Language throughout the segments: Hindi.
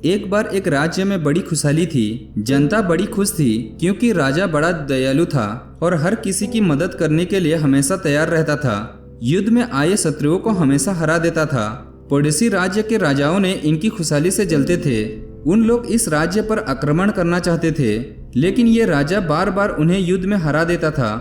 एक बार एक राज्य में बड़ी खुशहाली थी। जनता बड़ी खुश थी क्योंकि राजा बड़ा दयालु था और हर किसी की मदद करने के लिए हमेशा तैयार रहता था। युद्ध में आए शत्रुओं को हमेशा हरा देता था। पड़ोसी राज्य के राजाओं ने इनकी खुशहाली से जलते थे। उन लोग इस राज्य पर आक्रमण करना चाहते थे, लेकिन ये राजा बार बार उन्हें युद्ध में हरा देता था।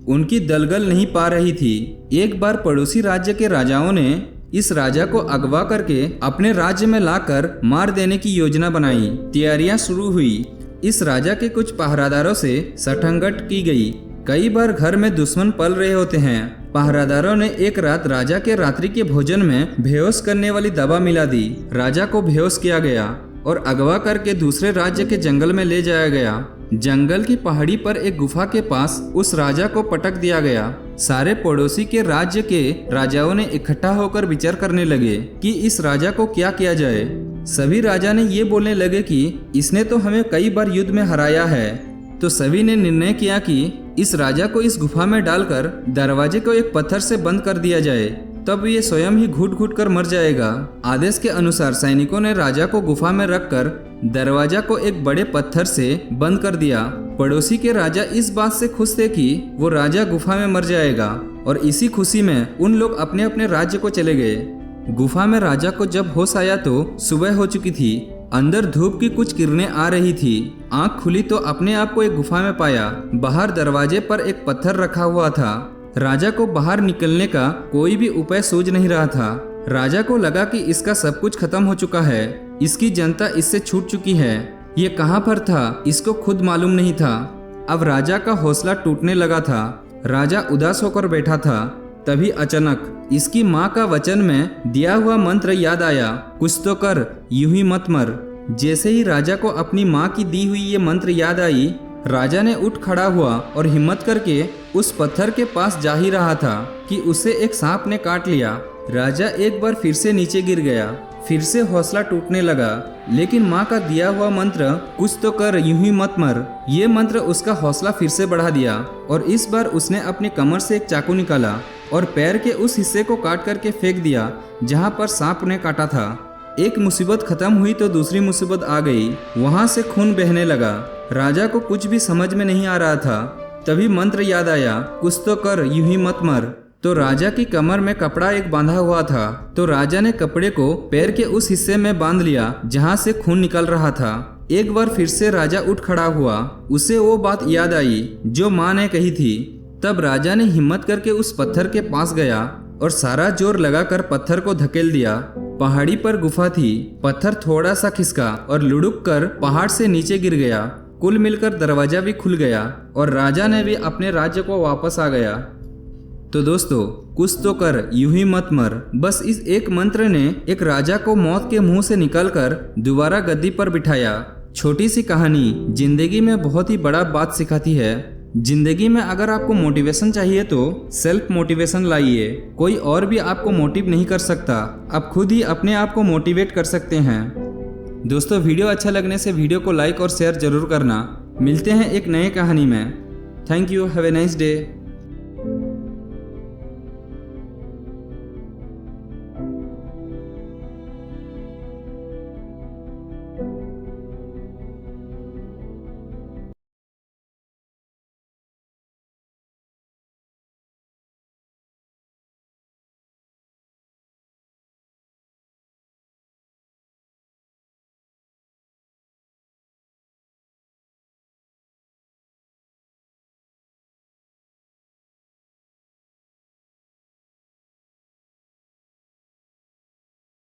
उनकी दलगल नहीं पा रही थी। एक बार पड़ोसी राज्य के राजाओं ने इस राजा को अगवा करके अपने राज्य में लाकर मार देने की योजना बनाई। तैयारियां शुरू हुई। इस राजा के कुछ पहरादारों से सठंगट की गई। कई बार घर में दुश्मन पल रहे होते हैं। पहरादारों ने एक रात राजा के रात्रि के भोजन में बेहोश करने वाली दवा मिला दी। राजा को बेहोश किया गया और अगवा करके दूसरे राज्य के जंगल में ले जाया गया। जंगल की पहाड़ी पर एक गुफा के पास उस राजा को पटक दिया गया। सारे पड़ोसी के राज्य के राजाओं ने इकट्ठा होकर विचार करने लगे कि इस राजा को क्या किया जाए। सभी राजा ने ये बोलने लगे कि इसने तो हमें कई बार युद्ध में हराया है। तो सभी ने निर्णय किया कि इस राजा को इस गुफा में डालकर दरवाजे को एक पत्थर से बंद कर दिया जाए, तब ये स्वयं ही घुट घुट कर मर जाएगा। आदेश के अनुसार सैनिकों ने राजा को गुफा में रखकर दरवाजा को एक बड़े पत्थर से बंद कर दिया। पड़ोसी के राजा इस बात से खुश थे कि वो राजा गुफा में मर जाएगा और इसी खुशी में उन लोग अपने अपने राज्य को चले गए। गुफा में राजा को जब होश आया तो सुबह हो चुकी थी। अंदर धूप की कुछ किरणें आ रही थी। आंख खुली तो अपने आप को एक गुफा में पाया। बाहर दरवाजे पर एक पत्थर रखा हुआ था। राजा को बाहर निकलने का कोई भी उपाय सूझ नहीं रहा था। राजा को लगा कि इसका सब कुछ खत्म हो चुका है। इसकी जनता इससे छूट चुकी है। ये कहाँ पर था इसको खुद मालूम नहीं था। अब राजा का हौसला टूटने लगा था। राजा उदास होकर बैठा था। तभी अचानक इसकी माँ का वचन में दिया हुआ मंत्र याद आया, कुछ तो कर, यूं ही मत मर। जैसे ही राजा को अपनी माँ की दी हुई ये मंत्र याद आई, राजा ने उठ खड़ा हुआ और हिम्मत करके उस पत्थर के पास जा ही रहा था कि उसे एक सांप ने काट लिया। राजा एक बार फिर से नीचे गिर गया। फिर से हौसला टूटने लगा, लेकिन माँ का दिया हुआ मंत्र कुछ तो कर, यूं ही मत मर, ये मंत्र उसका हौसला फिर से बढ़ा दिया। और इस बार उसने अपनी कमर से एक चाकू निकाला और पैर के उस हिस्से को काट करके फेंक दिया जहाँ पर सांप ने काटा था। एक मुसीबत खत्म हुई तो दूसरी मुसीबत आ गई। वहाँ से खून बहने लगा। राजा को कुछ भी समझ में नहीं आ रहा था। तभी मंत्र याद आया, कुछ तो कर, यूं ही मत मर। तो राजा की कमर में कपड़ा एक बांधा हुआ था। तो राजा ने कपड़े को पैर के उस हिस्से में बांध लिया जहाँ से खून निकल रहा था। एक बार फिर से राजा उठ खड़ा हुआ। उसे वो बात याद आई जो माँ ने कही थी। तब राजा ने हिम्मत करके उस पत्थर के पास गया और सारा जोर लगाकर पत्थर को धकेल दिया। पहाड़ी पर गुफा थी। पत्थर थोड़ा सा खिसका और लुढ़क कर पहाड़ से नीचे गिर गया। कुल मिलकर दरवाजा भी खुल गया और राजा ने भी अपने राज्य को वापस आ गया। तो दोस्तों, कुछ तो कर, यूं ही मत मर, बस इस एक मंत्र ने एक राजा को मौत के मुंह से निकालकर दोबारा गद्दी पर बिठाया। छोटी सी कहानी जिंदगी में बहुत ही बड़ा बात सिखाती है। जिंदगी में अगर आपको मोटिवेशन चाहिए तो सेल्फ मोटिवेशन लाइए। कोई और भी आपको मोटिव नहीं कर सकता। आप खुद ही अपने आप को मोटिवेट कर सकते हैं। दोस्तों, वीडियो अच्छा लगने से वीडियो को लाइक और शेयर जरूर करना। मिलते हैं एक नए कहानी में। Thank you. Have a nice day.